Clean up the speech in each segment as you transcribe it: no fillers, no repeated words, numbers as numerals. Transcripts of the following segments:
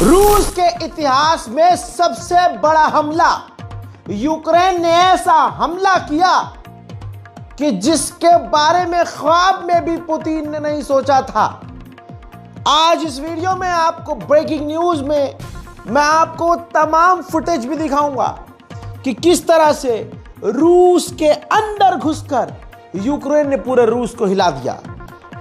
रूस के इतिहास में सबसे बड़ा हमला। यूक्रेन ने ऐसा हमला किया कि जिसके बारे में ख्वाब में भी पुतिन ने नहीं सोचा था। आज इस वीडियो में आपको ब्रेकिंग न्यूज में मैं आपको तमाम फुटेज भी दिखाऊंगा कि किस तरह से रूस के अंदर घुसकर यूक्रेन ने पूरे रूस को हिला दिया।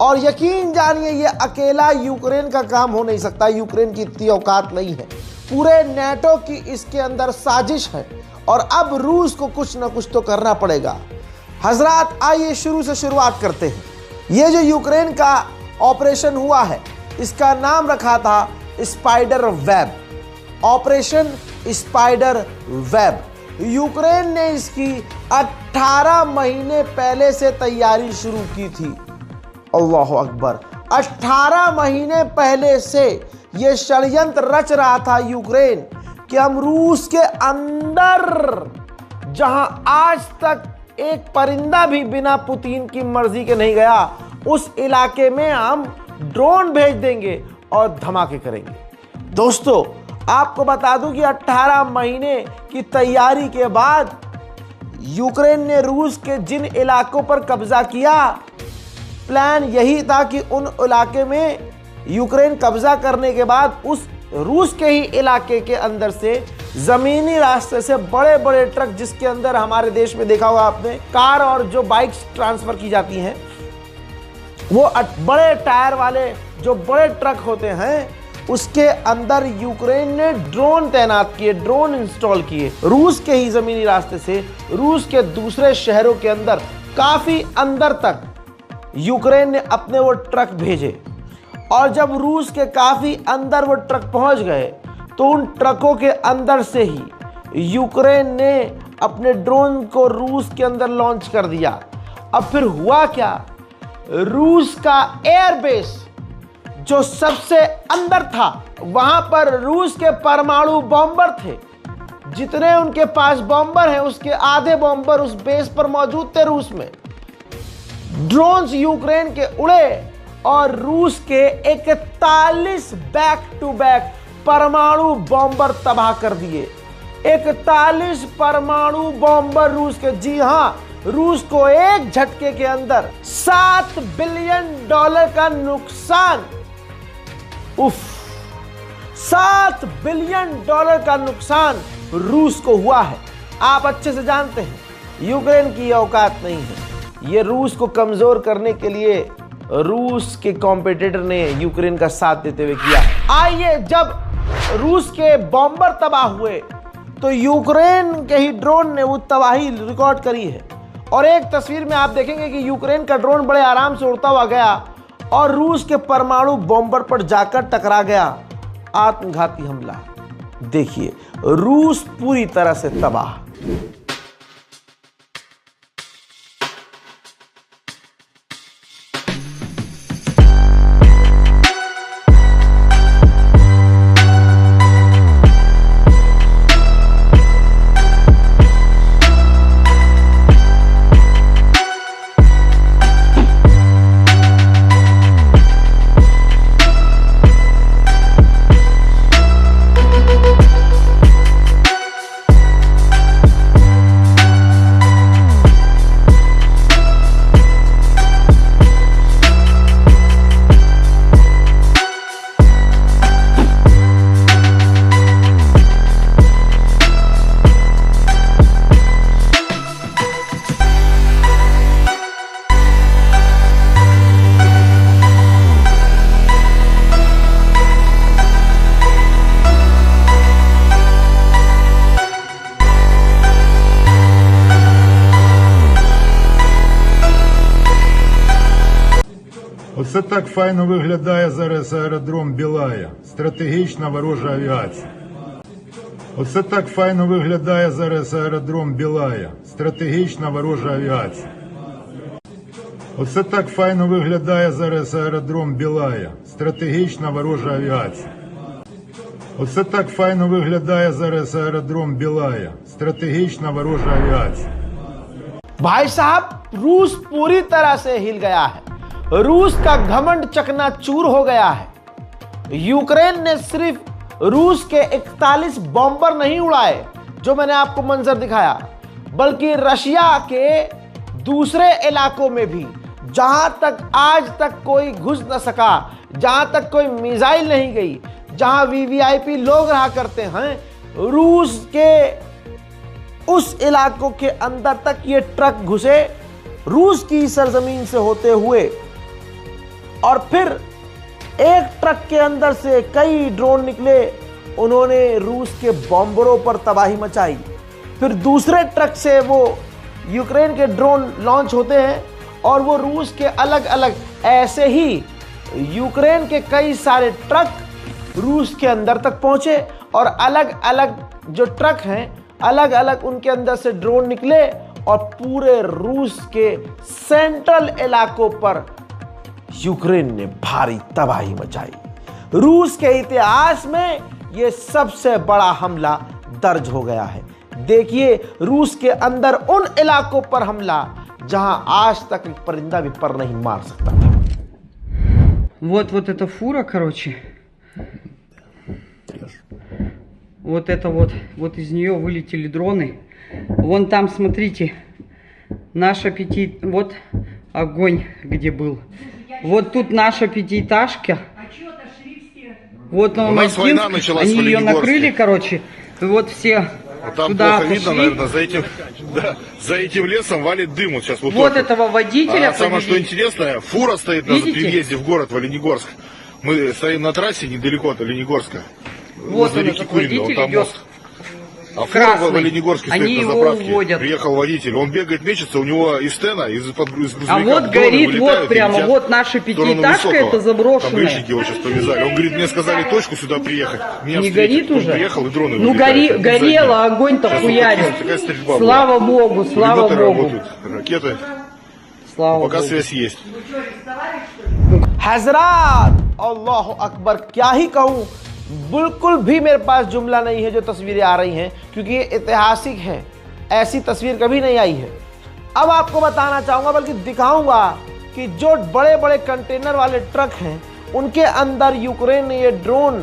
और यकीन जानिए ये अकेला यूक्रेन का काम हो नहीं सकता। यूक्रेन की इतनी औकात नहीं है, पूरे नेटो की इसके अंदर साजिश है और अब रूस को कुछ ना कुछ तो करना पड़ेगा। हजरात, आइए शुरू से शुरुआत करते हैं। ये जो यूक्रेन का ऑपरेशन हुआ है इसका नाम रखा था spider web, operation spider web. Ukraine ने इसकी 18 महीने पहले से तैयारी शुरू की थी। अल्लाह अकबर, 18 महीने पहले से यह षड्यंत्र रच रहा था यूक्रेन कि हम रूस के अंदर, जहां आज तक एक परिंदा भी बिना पुतिन की मर्जी के नहीं गया, उस इलाके में हम ड्रोन भेज देंगे और धमाके करेंगे। दोस्तों, आपको बता दूं कि 18 महीने की तैयारी के बाद यूक्रेन ने रूस के जिन इलाकों पर कब्जा किया, प्लान यही था कि उन इलाके में यूक्रेन कब्जा करने के बाद उस रूस के ही इलाके के अंदर से जमीनी रास्ते से बड़े बड़े ट्रक, जिसके अंदर हमारे देश में देखा होगा आपने कार और जो बाइक्स ट्रांसफर की जाती हैं, वो बड़े टायर वाले जो बड़े ट्रक होते हैं, उसके अंदर यूक्रेन ने ड्रोन तैनात किए, ड्रोन इंस्टॉल किए। रूस के ही जमीनी रास्ते से रूस के दूसरे शहरों के अंदर काफी अंदर तक यूक्रेन ने अपने वो ट्रक भेजे। और जब रूस के काफी अंदर वो ट्रक पहुंच गए तो उन ट्रकों के अंदर से ही यूक्रेन ने अपने ड्रोन को रूस के अंदर लॉन्च कर दिया। अब फिर हुआ क्या, रूस का एयरबेस जो सबसे अंदर था, वहां पर रूस के परमाणु बॉम्बर थे। जितने उनके पास बॉम्बर हैं उसके आधे बॉम्बर उस बेस पर मौजूद थे रूस में। ड्रोन्स यूक्रेन के उड़े और रूस के 41 बैक टू बैक परमाणु बॉम्बर तबाह कर दिए। 41 परमाणु बॉम्बर रूस के। जी हां, रूस को एक झटके के अंदर $7 बिलियन का नुकसान, $7 बिलियन का नुकसान रूस को हुआ है। आप अच्छे से जानते हैं यूक्रेन की औकात नहीं है। ये रूस को कमजोर करने के लिए रूस के कॉम्पिटिटर ने यूक्रेन का साथ देते हुए किया। आइए, जब रूस के बॉम्बर तबाह हुए तो यूक्रेन के ही ड्रोन ने वो तबाही रिकॉर्ड करी है। और एक तस्वीर में आप देखेंगे कि यूक्रेन का ड्रोन बड़े आराम से उड़ता हुआ गया और रूस के परमाणु बॉम्बर पर जाकर टकरा गया। आत्मघाती हमला। देखिए, रूस पूरी तरह से तबाह। Оце так файно виглядає зараз аеродром Білая. Стратегічна ворожа авіація. Оце так файно виглядає зараз аеродром Білая. Стратегічна ворожа авіація. Оце так файно виглядає зараз аеродром Білая. Стратегічна ворожа авіація. Оце так файно виглядає зараз аеродром Білая. Стратегічна ворожа авіація. भाई साहब, रूस पूरी तरह से हिल गया है। रूस का घमंड चकनाचूर हो गया है। यूक्रेन ने सिर्फ रूस के 41 बॉम्बर नहीं उड़ाए जो मैंने आपको मंजर दिखाया, बल्कि रशिया के दूसरे इलाकों में भी जहां तक आज तक कोई घुस न सका, जहां तक कोई मिसाइल नहीं गई, जहां वीवीआईपी लोग रहा करते हैं, रूस के उस इलाकों के अंदर तक ये ट्रक घुसे रूस की सरजमीन से होते हुए, और फिर एक ट्रक के अंदर से कई ड्रोन निकले, उन्होंने रूस के बॉम्बरों पर तबाही मचाई। फिर दूसरे ट्रक से वो यूक्रेन के ड्रोन लॉन्च होते हैं और वो रूस के अलग अलग, ऐसे ही यूक्रेन के कई सारे ट्रक रूस के अंदर तक पहुंचे और अलग अलग जो ट्रक हैं, अलग अलग उनके अंदर से ड्रोन निकले और पूरे रूस के सेंट्रल इलाकों पर यूक्रेन ने भारी तबाही मचाई। रूस के इतिहास में यह सबसे बड़ा हमला दर्ज हो गया है। देखिए रूस के अंदर उन इलाकों पर हमला जहां आज तक एक परिंदा भी पर नहीं मार सकता था। Вот эта фура, короче. Вот это вот из нее вылетели дроны. Вон там, смотрите, наш аппетит. Вот огонь, где был. Вот тут наша пятиэтажка. Вот У нас война началась они в ее Оленегорске. накрыли, короче. И вот все Вот там туда плохо видно, пошли. наверное, за этим лесом валит дым. Вот сейчас вот Вот только. этого водителя А самое что повели. интересное, фура стоит на Видите? въезде в город в Оленегорск. Мы стоим на трассе недалеко от Оленегорска. Вот возле он, реки этот Курино, водитель там идет. мост. А фура Красный. в Оленегорске стоит Они на его заправке. уводят. Приехал водитель, он бегает, мечется, у него из стена, из грузовика А вот дроны горит, вылетают вот и прямо, летят вот наша в сторону пятиэтажка, Высокого. это заброшенная. Там гаишники его сейчас повязали. Он говорит, мне сказали точку сюда приехать. Меня Не встретят. горит Он уже? приехал, и дроны Ну вылетают. Один за горело, одним. огонь-то Сейчас вот хуярит. такая стрельба Слава была. Богу, слава Пулеметы Богу. работают, ракеты. Слава Пока Богу. связь есть. हजरात अल्लाह अकबर, क्या ही कहूँ, बिल्कुल भी मेरे पास जुमला नहीं है जो तस्वीरें आ रही हैं, क्योंकि ये ऐतिहासिक हैं, ऐसी तस्वीर कभी नहीं आई है। अब आपको बताना चाहूँगा, बल्कि दिखाऊंगा कि जो बड़े बड़े कंटेनर वाले ट्रक हैं उनके अंदर यूक्रेन ने ये ड्रोन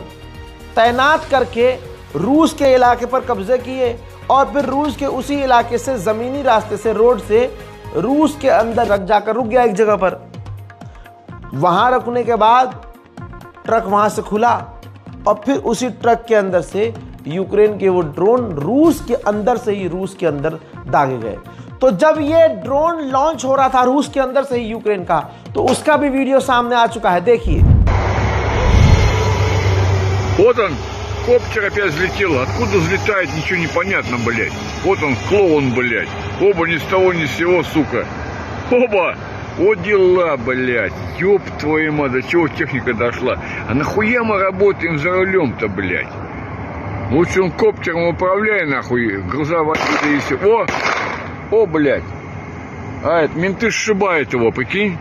तैनात करके रूस के इलाके पर कब्जे किए और फिर रूस के उसी इलाके से ज़मीनी रास्ते से, रोड से रूस के अंदर जाकर रुक गया एक जगह पर। वहां रुकने के बाद ट्रक वहां से खुला और फिर उसी ट्रक के अंदर से यूक्रेन के वो ड्रोन रूस के अंदर से ही रूस के अंदर दागे गए। तो जब ये ड्रोन लॉन्च हो रहा था रूस के अंदर से ही यूक्रेन का, तो उसका भी वीडियो सामने आ चुका है, देखिए। Вот он, коптер опять взлетел. Откуда взлетает, ничего не понятно, блядь. Вот он, клоун, блядь. Оба ни с того ни с сего, сука. Оба! Вот дела, блядь. Ёб твою мать, до чего техника дошла. А нахуя мы работаем за рулем-то, блядь? Лучше он коптером управляй, нахуй, грузовозит и все. О, блядь. А, это менты сшибают его, прикинь.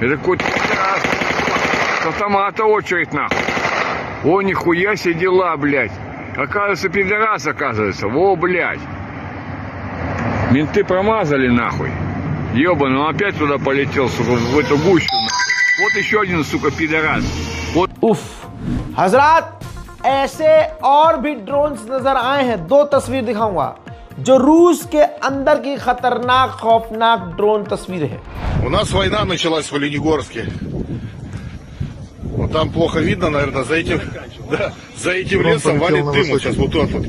Это какой-то раз. С автомата очередь, нахуй. О, нихуя себе дела, блядь. Оказывается, пидорас, оказывается. Во, блядь. Менты промазали, нахуй. Ёбаный, он опять туда полетел, сука, в эту гущу, нахуй. Вот еще один, сука, пидорас. Вот. उफ, हजरात ऐसे और भी ड्रोन्स नजर आए हैं। दो तस्वीर दिखाऊंगा जो रूस के अंदर की खतरनाक खौफनाक ड्रोन तस्वीर है। У нас война началась в Оленегорске. Вот там плохо видно, наверное, за этим лесом валит дым. Вот сейчас вот тот вот.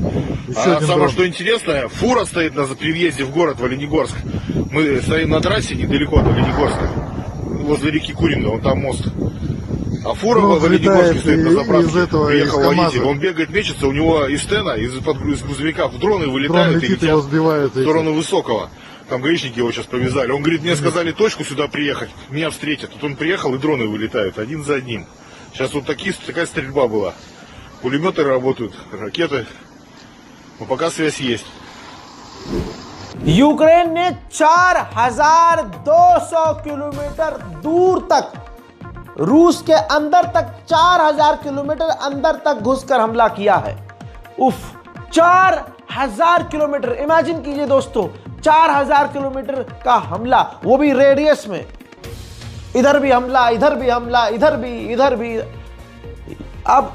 А самое что интересное, фура стоит при въезде в город в Оленегорск. Мы стоим на трассе недалеко от Оленегорска, возле реки Курино, вон там мост. А фура в Оленегорске стоит на заправке. Приехал водитель, он бегает, мечется, у него из стена, из грузовика дроны вылетают и летят в сторону Высокого. Там гаишники его сейчас повязали. Он говорит, мне сказали точку сюда приехать, меня встретят. Тут он приехал, и дроны вылетают один за одним. Сейчас вот такая стрельба была. Пулеметы работают, ракеты. Но пока связь есть. यूक्रेन ने 4200 किलोमीटर दूर तक, रूस के अंदर तक 4000 किलोमीटर अंदर तक घुसकर हमला किया है। उफ, 4000 किलोमीटर, इमेजिन कीजिए दोस्तों, 4000 किलोमीटर का हमला, वो भी रेडियस में। इधर भी हमला, इधर भी हमला, इधर भी। अब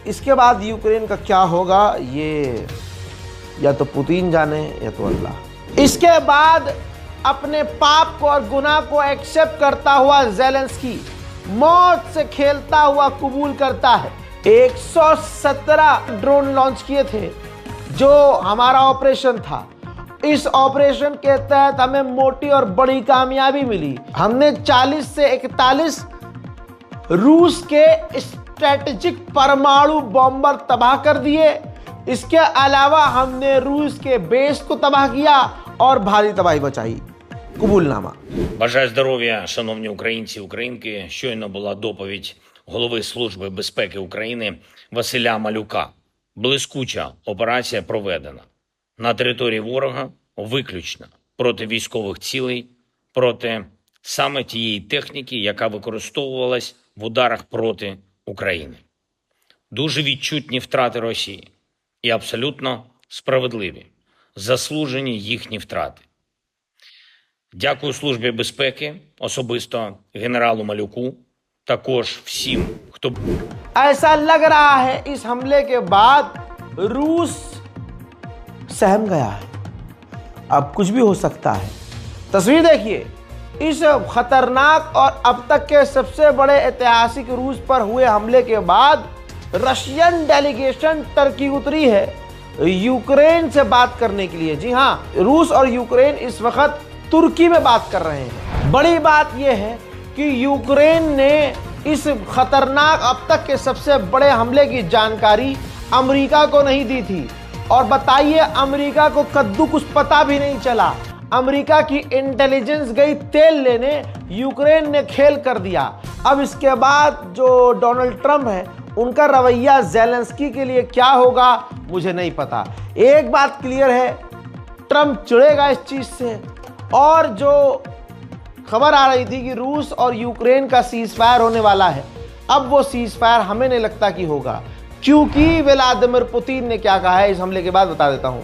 इसके बाद यूक्रेन का क्या होगा ये या तो पुतिन जाने या तो अल्लाह। इसके बाद अपने पाप को और गुनाह को एक्सेप्ट करता हुआ ज़ेलेंस्की मौत से खेलता हुआ कबूल करता है। 117 ड्रोन लॉन्च किए थे जो हमारा ऑपरेशन था। इस ऑपरेशन के तहत हमें मोटी और बड़ी कामयाबी मिली। हमने 40 से 41 रूस के स्ट्रेटेजिक परमाणु बॉम्बर तबाह कर दिए। इसके अलावा हमने रूस के बेस को तबाह किया और भारी तबाही बचाई। कबूलनामा। Бажаю здоров'я, шановні українці і українки. Щойно була доповідь голови Служби безпеки України Василя Малюка. Блискуча операція проведена на території ворога виключно проти військових цілей, проти саме тієї техніки, яка використовувалась в ударах проти України. Дуже відчутні втрати Росії і абсолютно справедливі, заслужені їхні втрати. Дякую Службі безпеки, особисто генералу Малюку, також всім, хто... ऐसा लग रहा है इस हमले के बाद रूस सहम गया है। अब कुछ भी हो सकता है। तस्वीर देखिए, इस खतरनाक और अब तक के सबसे बड़े ऐतिहासिक रूस पर हुए हमले के बाद रशियन डेलीगेशन टर्की उतरी है यूक्रेन से बात करने के लिए। जी हाँ, रूस और यूक्रेन इस वक्त तुर्की में बात कर रहे हैं। बड़ी बात यह है कि यूक्रेन ने इस खतरनाक अब तक के सबसे बड़े हमले की जानकारी अमेरिका को नहीं दी थी। और बताइए, अमेरिका को कद्दू कुछ पता भी नहीं चला। अमेरिका की इंटेलिजेंस गई तेल लेने, यूक्रेन ने खेल कर दिया। अब इसके बाद जो डोनाल्ड ट्रंप है उनका रवैया ज़ेलेंस्की के लिए क्या होगा मुझे नहीं पता। एक बात क्लियर है, ट्रंप चिढ़ेगा इस चीज से। और जो खबर आ रही थी कि रूस और यूक्रेन का सीज फायर होने वाला है, अब वो सीज फायर हमें नहीं लगता कि होगा, क्योंकि व्लादिमीर पुतिन ने क्या कहा है इस हमले के बाद बता देता हूं।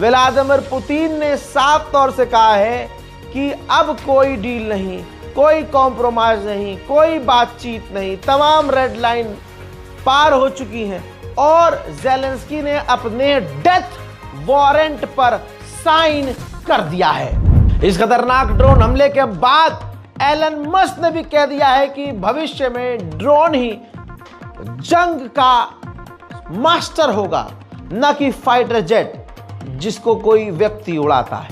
व्लादिमीर पुतिन ने साफ तौर से कहा है कि अब कोई डील नहीं, कोई कॉम्प्रोमाइज नहीं, कोई बातचीत नहीं, तमाम रेड लाइन पार हो चुकी हैं और ज़ेलेंस्की ने अपने डेथ वारंट पर साइन कर दिया है। इस खतरनाक ड्रोन हमले के बाद एलन मस्क ने भी कह दिया है कि भविष्य में ड्रोन ही जंग का मास्टर होगा, न कि फाइटर जेट जिसको कोई व्यक्ति उड़ाता है।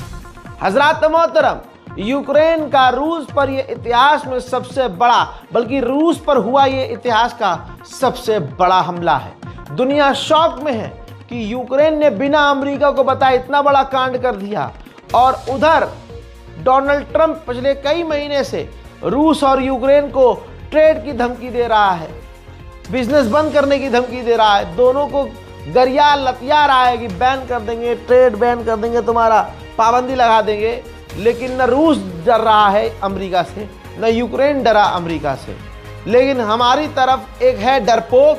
हजरात मोहतरम, यूक्रेन का रूस पर यह इतिहास में सबसे बड़ा, बल्कि रूस पर हुआ यह इतिहास का सबसे बड़ा हमला है। दुनिया शॉक में है कि यूक्रेन ने बिना अमेरिका को बताए इतना बड़ा कांड कर दिया। और उधर डोनाल्ड ट्रंप पिछले कई महीने से रूस और यूक्रेन को ट्रेड की धमकी दे रहा है, बिजनेस बंद करने की धमकी दे रहा है, दोनों को गरिया लतिया रहा है कि बैन कर देंगे, ट्रेड बैन कर देंगे, तुम्हारा पाबंदी लगा देंगे। लेकिन न रूस डर रहा है अमेरिका से, न यूक्रेन डरा अमेरिका से। लेकिन हमारी तरफ एक है डरपोक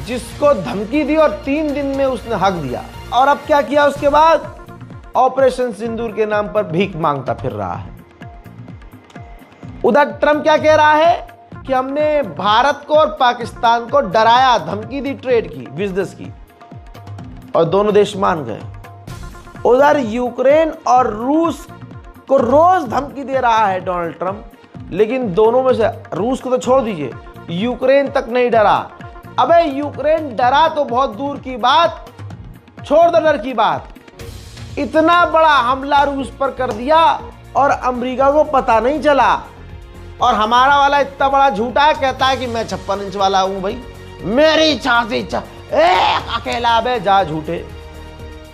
जिसको धमकी दी और 3 दिन में उसने हक दिया। और अब क्या किया उसके बाद? ऑपरेशन सिंदूर के नाम पर भीख मांगता फिर रहा है। उधर ट्रंप क्या कह रहा है कि हमने भारत को और पाकिस्तान को डराया, धमकी दी ट्रेड की, बिजनेस की, और दोनों देश मान गए। उधर यूक्रेन और रूस को रोज धमकी दे रहा है डोनाल्ड ट्रंप, लेकिन दोनों में से रूस को तो छोड़ दीजिए, यूक्रेन तक नहीं डरा। अबे यूक्रेन डरा तो बहुत दूर की बात, छोड़ दो डर की बात, इतना बड़ा हमला रूस पर कर दिया और अमेरिका को पता नहीं चला। और हमारा वाला इतना बड़ा झूठा है, कहता है कि मैं 56 इंच वाला हूं भाई, मेरी छाती अकेला बे जा झूठे।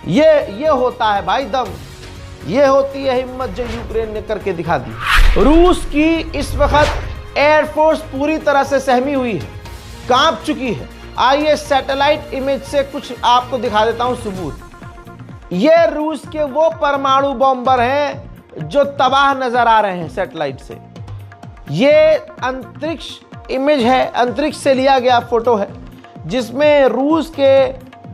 ये होता है भाई दम, ये होती है हिम्मत जो यूक्रेन ने करके दिखा दी। रूस की इस वक्त एयरफोर्स पूरी तरह से सहमी हुई है, कांप चुकी है। आइए सैटेलाइट इमेज से कुछ आपको दिखा देता हूं सबूत। ये रूस के वो परमाणु बॉम्बर हैं जो तबाह नजर आ रहे हैं सैटेलाइट से। ये अंतरिक्ष इमेज है, अंतरिक्ष से लिया गया फोटो है, जिसमें रूस के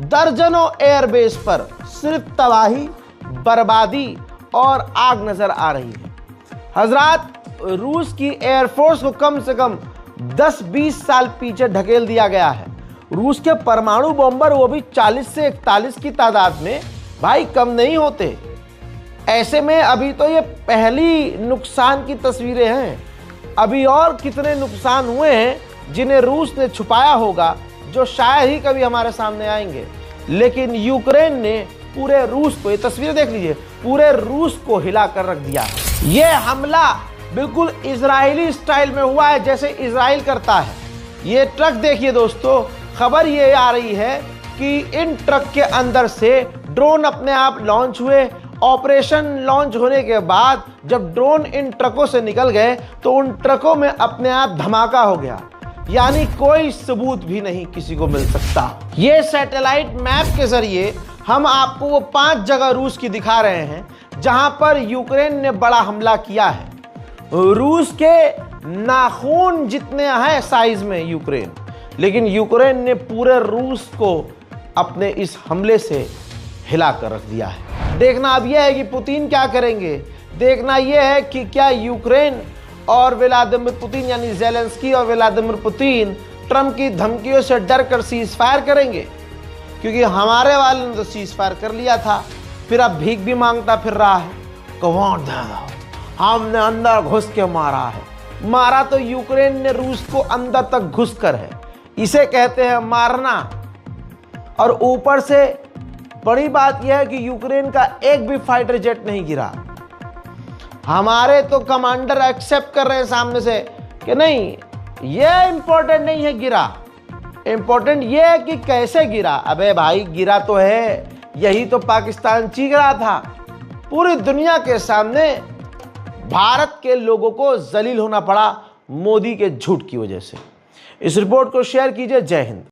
दर्जनों एयरबेस पर सिर्फ तबाही, बर्बादी और आग नजर आ रही है। हजरात, रूस की एयरफोर्स को कम से कम 10-20 साल पीछे ढकेल दिया गया है। रूस के परमाणु बॉम्बर वो भी 40 से 41 की तादाद में, भाई कम नहीं होते। ऐसे में अभी तो ये पहली नुकसान की तस्वीरें हैं, अभी और कितने नुकसान हुए हैं जिन्हें रूस ने छुपाया होगा, जो शायद ही कभी हमारे सामने आएंगे। लेकिन यूक्रेन ने पूरे रूस को, ये तस्वीरें देख लीजिए, पूरे रूस को हिला कर रख दिया है। ये हमला बिल्कुल इजरायली स्टाइल में हुआ है, जैसे इजराइल करता है। ये ट्रक देखिए दोस्तों, खबर ये आ रही है कि इन ट्रक के अंदर से ड्रोन अपने आप लॉन्च हुए। ऑपरेशन लॉन्च होने के बाद जब ड्रोन इन ट्रकों से निकल गए तो उन ट्रकों में अपने आप धमाका हो गया, यानी कोई सबूत भी नहीं किसी को मिल सकता। ये सैटेलाइट मैप के जरिए हम आपको वो 5 जगह रूस की दिखा रहे हैं जहां पर यूक्रेन ने बड़ा हमला किया है। रूस के नाखून जितने हैं साइज में यूक्रेन, लेकिन यूक्रेन ने पूरे रूस को अपने इस हमले से हिला कर रख दिया है। देखना अब यह है कि पुतिन क्या करेंगे, देखना यह है कि क्या यूक्रेन और व्लादिमीर पुतिन यानी ज़ेलेंस्की और व्लादिमीर पुतिन ट्रंप की धमकियों से डर कर सीज फायर करेंगे, क्योंकि हमारे वाले ने तो सीज फायर कर लिया था, फिर अब भीख भी मांगता फिर रहा है। कौन था? हमने अंदर घुस के मारा है। मारा तो यूक्रेन ने रूस को अंदर तक घुस कर है, इसे कहते हैं मारना। और ऊपर से बड़ी बात यह है कि यूक्रेन का एक भी फाइटर जेट नहीं गिरा। हमारे तो कमांडर एक्सेप्ट कर रहे हैं सामने से कि नहीं, यह इंपॉर्टेंट नहीं है गिरा, इंपॉर्टेंट यह है कि कैसे गिरा। अबे भाई गिरा तो है, यही तो पाकिस्तान चीख रहा था। पूरी दुनिया के सामने भारत के लोगों को जलील होना पड़ा मोदी के झूठ की वजह से। इस रिपोर्ट को शेयर कीजिए। जय हिंद।